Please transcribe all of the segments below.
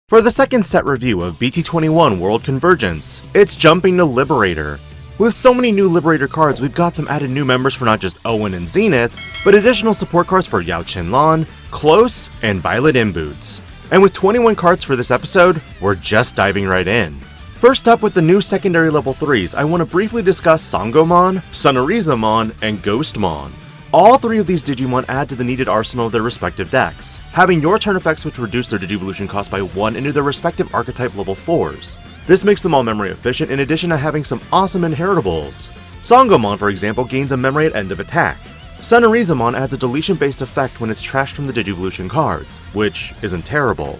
For the second set review of BT21 World Convergence, it's jumping to Liberator. With so many new Liberator cards, we've got some added new members for not just Owen and Zenith, but additional support cards for Yao Chenlan, Close, and Violet Imboots. And with 21 cards for this episode, we're just diving right in. First up with the new secondary level 3s, I want to briefly discuss Sangomon, sunarizamon, and ghostmon. All three of these Digimon add to the needed arsenal of their respective decks, having your turn effects which reduce their Digivolution cost by 1 into their respective archetype level 4s. This makes them all memory efficient in addition to having some awesome inheritables. Sangomon, for example, gains a memory at end of attack. Sunarizamon adds a deletion based effect when it's trashed from the Digivolution cards, which isn't terrible.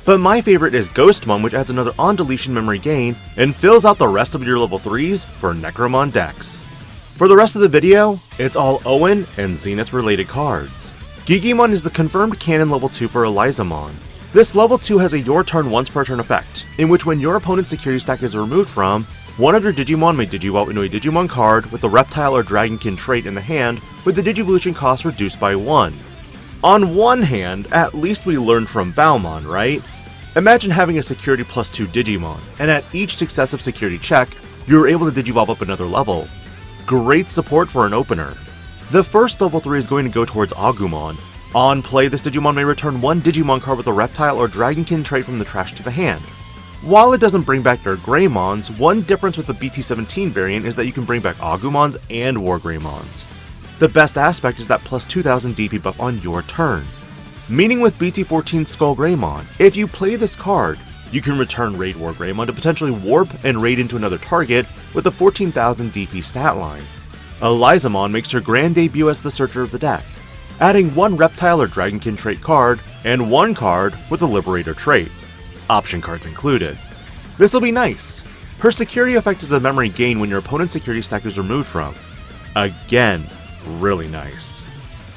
But my favorite is Ghostmon, which adds another on deletion memory gain and fills out the rest of your level 3s for Necromon decks. For the rest of the video, it's all Owen and Zenith related cards. Gigimon is the confirmed canon level 2 for elizamon. This level 2 has a your turn once per turn effect, in which when your opponent's security stack is removed from, one of your Digimon may Digivolve into a Digimon card with a reptile or dragonkin trait in the hand with the Digivolution cost reduced by 1. On one hand, at least we learned from vmon, right? Imagine having a security plus 2 Digimon, and at each successive security check, you're able to Digivolve up another level. Great support for an opener. The first level 3 is going to go towards Agumon. On play, this Digimon may return one Digimon card with a reptile or dragonkin trait from the trash to the hand. While it doesn't bring back your Greymons, one difference with the BT17 variant is that you can bring back Agumons and WarGreymons. The best aspect is that plus 2000 DP buff on your turn. Meaning with BT14 SkullGreymon, if you play this card, you can return Raid WarGreymon to potentially warp and raid into another target with a 14,000 DP stat line. Elizamon makes her grand debut as the searcher of the deck, adding one reptile or dragonkin trait card and one card with a Liberator trait. Option cards included. This will be nice. Her security effect is a memory gain when your opponent's security stack is removed from. Again, really nice.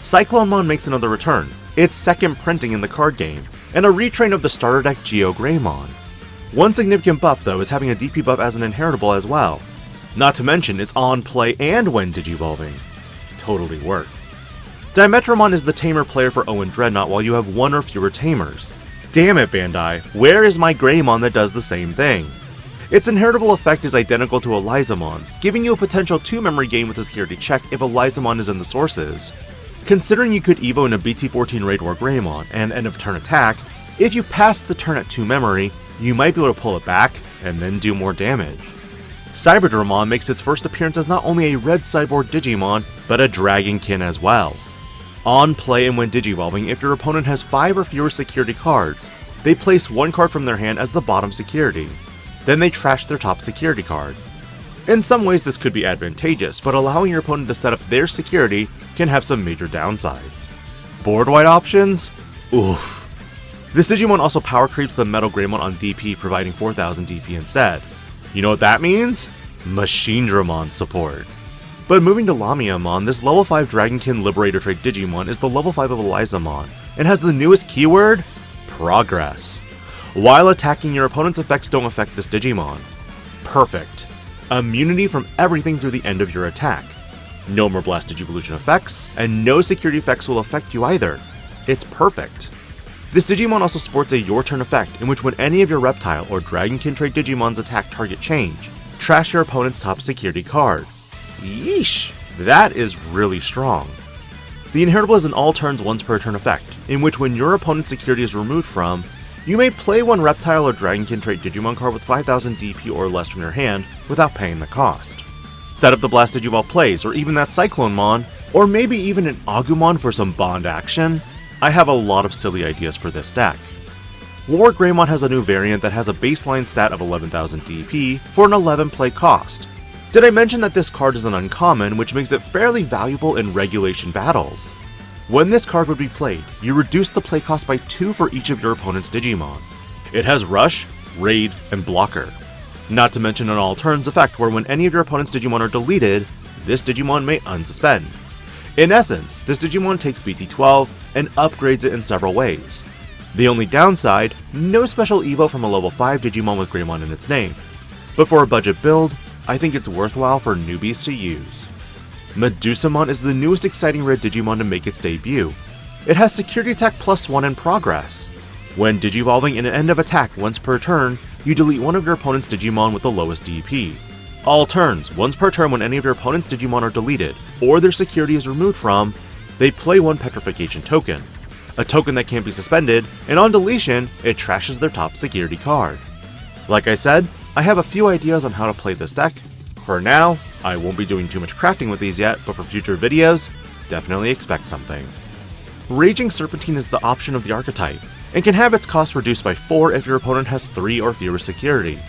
Cyclonemon makes another return, its second printing in the card game, and a retrain of the starter deck WarGreymon. One significant buff though is having a DP buff as an inheritable as well. Not to mention it's on play and when digivolving. Totally worth. Dimetromon is the tamer player for Owen Dreadnut while you have one or fewer tamers. Damn it Bandai, where is my Greymon that does the same thing? Its inheritable effect is identical to Elizamon's, giving you a potential 2 memory gain with a security check if Elizamon is in the sources. Considering you could Evo in a BT14 Raid WarGreymon and end of turn attack, if you passed the turn at 2 memory, you might be able to pull it back and then do more damage. Cyberdramon makes its first appearance as not only a red cyborg Digimon, but a dragonkin as well. On play and when digivolving, if your opponent has 5 or fewer security cards, they place one card from their hand as the bottom security. Then they trash their top security card. In some ways this could be advantageous, but allowing your opponent to set up their security can have some major downsides. Board-wide options? Oof. This Digimon also power creeps the Metal Greymon on DP, providing 4000 DP instead. You know what that means? Machinedramon support. But moving to Lamiamon, this level 5 Dragonkin Liberator trait Digimon is the level 5 of elizamon, and has the newest keyword, Progress. While attacking, your opponent's effects don't affect this Digimon. Perfect. Immunity from everything through the end of your attack. No more Blast Digivolution effects, and no security effects will affect you either. It's perfect. This Digimon also sports a your turn effect, in which when any of your Reptile or Dragonkin trait Digimons attack target change, trash your opponent's top security card. Yeesh, that is really strong. The inheritable is an all turns once per turn effect, in which when your opponent's security is removed from, you may play one Reptile or Dragonkin trait Digimon card with 5000 DP or less from your hand without paying the cost. Set up the Blast Digivolve plays, or even that Cyclonemon, or maybe even an Agumon for some bond action. I have a lot of silly ideas for this deck. WarGreymon has a new variant that has a baseline stat of 11,000 DP for an 11 play cost. Did I mention that this card is an uncommon, which makes it fairly valuable in regulation battles? When this card would be played, you reduce the play cost by 2 for each of your opponent's Digimon. It has Rush, Raid, and Blocker. Not to mention an all turns effect where when any of your opponent's Digimon are deleted, this Digimon may unsuspend. In essence, this Digimon takes BT12 and upgrades it in several ways. The only downside, no special evo from a level 5 Digimon with Greymon in its name. But for a budget build, I think it's worthwhile for newbies to use. Medusamon is the newest exciting red Digimon to make its debut. It has security attack +1 in progress. When digivolving in an end of attack once per turn, you delete one of your opponent's Digimon with the lowest DP. All turns, once per turn when any of your opponent's Digimon are deleted, or their security is removed from, they play one petrification token. A token that can't be suspended, and on deletion, it trashes their top security card. Like I said, I have a few ideas on how to play this deck. For now, I won't be doing too much crafting with these yet, but for future videos, definitely expect something. Raging Serpentine is the option of the archetype, and can have its cost reduced by 4 if your opponent has 3 or fewer security.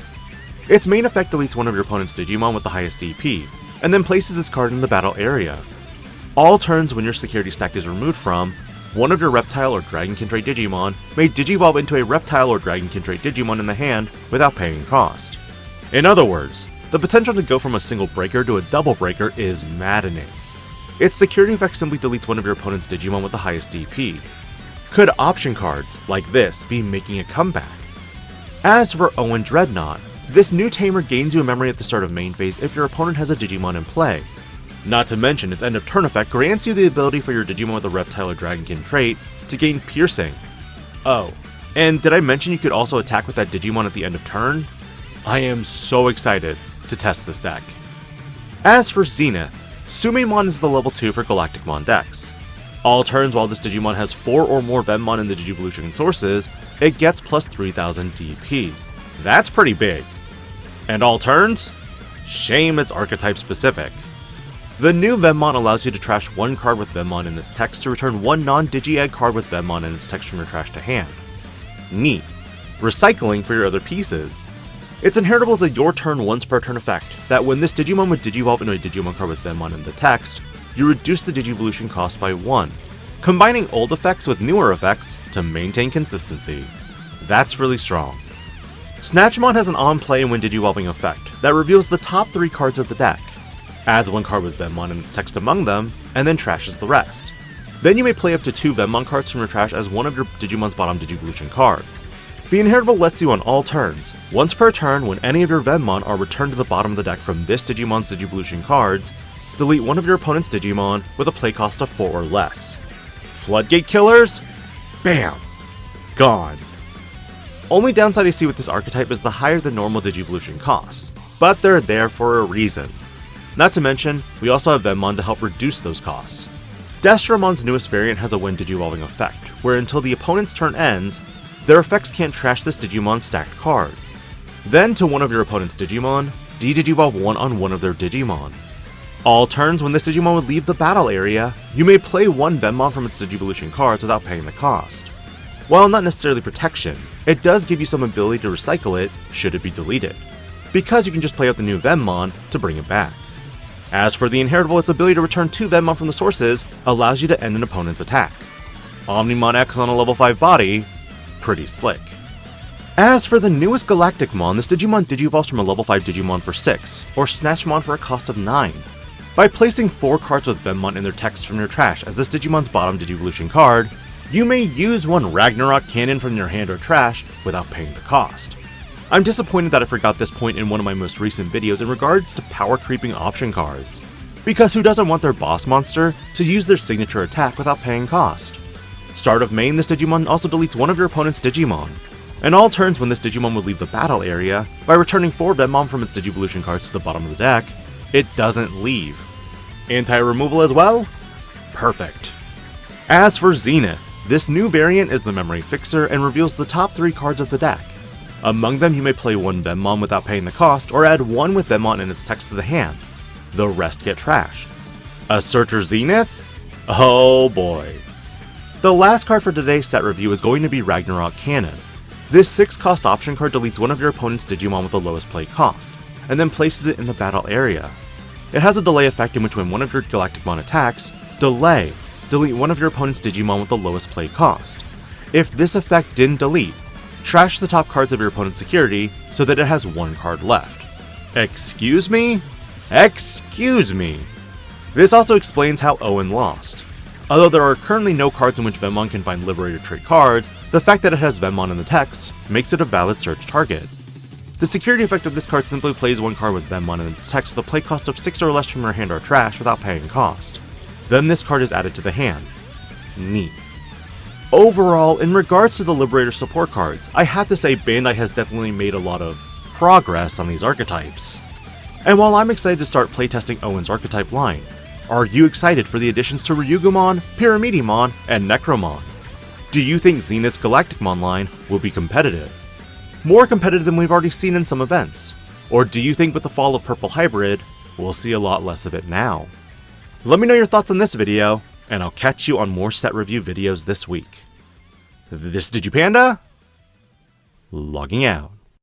Its main effect deletes one of your opponent's Digimon with the highest DP, and then places this card in the battle area. All turns when your security stack is removed from, one of your Reptile or Dragon Kintrate Digimon may digivolve into a Reptile or Dragon Kintrate Digimon in the hand without paying cost. In other words, the potential to go from a single breaker to a double breaker is maddening. Its security effect simply deletes one of your opponent's Digimon with the highest DP. Could option cards, like this, be making a comeback? As for Owen Dreadnought, this new tamer gains you a memory at the start of main phase if your opponent has a Digimon in play. Not to mention, its end of turn effect grants you the ability for your Digimon with a Reptile or Dragonkin trait to gain piercing. Oh, and did I mention you could also attack with that Digimon at the end of turn? I am so excited to test this deck. As for Zenith, Sumemon is the level 2 for Galacticmon decks. All turns while this Digimon has 4 or more vemmon in the Digivolution sources, it gets plus 3000 DP. That's pretty big. And all turns? Shame it's archetype specific. The new vemmon allows you to trash one card with vemmon in its text to return one non-Digi-Egg card with vemmon in its text from your trash to hand. Neat. Recycling for your other pieces. Its inheritable is a your turn once per turn effect, that when this Digimon would digivolve into a Digimon card with vemmon in the text, you reduce the Digivolution cost by 1, combining old effects with newer effects to maintain consistency. That's really strong. Snatchmon has an on-play and when digivolving effect that reveals the top 3 cards of the deck, adds 1 card with vemmon in its text among them, and then trashes the rest. Then you may play up to 2 vemmon cards from your trash as one of your Digimon's bottom Digivolution cards. The inheritable lets you on all turns, once per turn when any of your vemmon are returned to the bottom of the deck from this Digimon's Digivolution cards, delete one of your opponent's Digimon with a play cost of 4 or less. Floodgate killers? Bam! Gone. Only downside I see with this archetype is the higher than normal Digivolution costs, but they're there for a reason. Not to mention, we also have vemmon to help reduce those costs. Destromon's newest variant has a when digivolving effect, where until the opponent's turn ends, their effects can't trash this Digimon's stacked cards. Then to one of your opponent's Digimon, de-digivolve one on one of their Digimon. All turns when this Digimon would leave the battle area, you may play one vemmon from its Digivolution cards without paying the cost. While not necessarily protection, it does give you some ability to recycle it should it be deleted, because you can just play out the new vemmon to bring it back. As for the inheritable, its ability to return 2 vemmon from the sources allows you to end an opponent's attack. Omnimon X on a level 5 body, pretty slick. As for the newest Galacticmon, this Digimon digivolves from a level 5 Digimon for 6, or Snatchmon for a cost of 9. By placing 4 cards with vemmon in their text from your trash as this Digimon's bottom Digivolution card, you may use one Ragnarok cannon from your hand or trash without paying the cost. I'm disappointed that I forgot this point in one of my most recent videos in regards to power creeping option cards, because who doesn't want their boss monster to use their signature attack without paying cost? Start of main, this Digimon also deletes one of your opponent's Digimon, and all turns when this Digimon would leave the battle area, by returning 4 vemmon from its Digivolution cards to the bottom of the deck, it doesn't leave. Anti-removal as well? Perfect. As for Zenith, this new variant is the memory fixer and reveals the top 3 cards of the deck. Among them you may play 1 vemmon without paying the cost, or add 1 with vemmon in its text to the hand. The rest get trashed. A Searcher Zenith? Oh boy. The last card for today's set review is going to be Ragnarok Cannon. This 6 cost option card deletes one of your opponent's Digimon with the lowest play cost, and then places it in the battle area. It has a delay effect in which when one of your Galacticmon attacks, delete one of your opponent's Digimon with the lowest play cost. If this effect didn't delete, trash the top cards of your opponent's security so that it has 1 card left. Excuse me? Excuse me! This also explains how Owen lost. Although there are currently no cards in which vemmon can find Liberator trait cards, the fact that it has vemmon in the text makes it a valid search target. The security effect of this card simply plays 1 card with vemmon in its text with a play cost of 6 or less from your hand or trash without paying cost. Then this card is added to the hand. Neat. Overall, in regards to the Liberator support cards, I have to say Bandai has definitely made a lot of progress on these archetypes. And while I'm excited to start playtesting Owen's archetype line, are you excited for the additions to Ryugumon, Pyramidimon, and Necromon? Do you think Zenith's Galacticmon line will be competitive? More competitive than we've already seen in some events? Or do you think with the fall of Purple Hybrid, we'll see a lot less of it now? Let me know your thoughts on this video, and I'll catch you on more set review videos this week. This is DIGI-PANDA, logging out.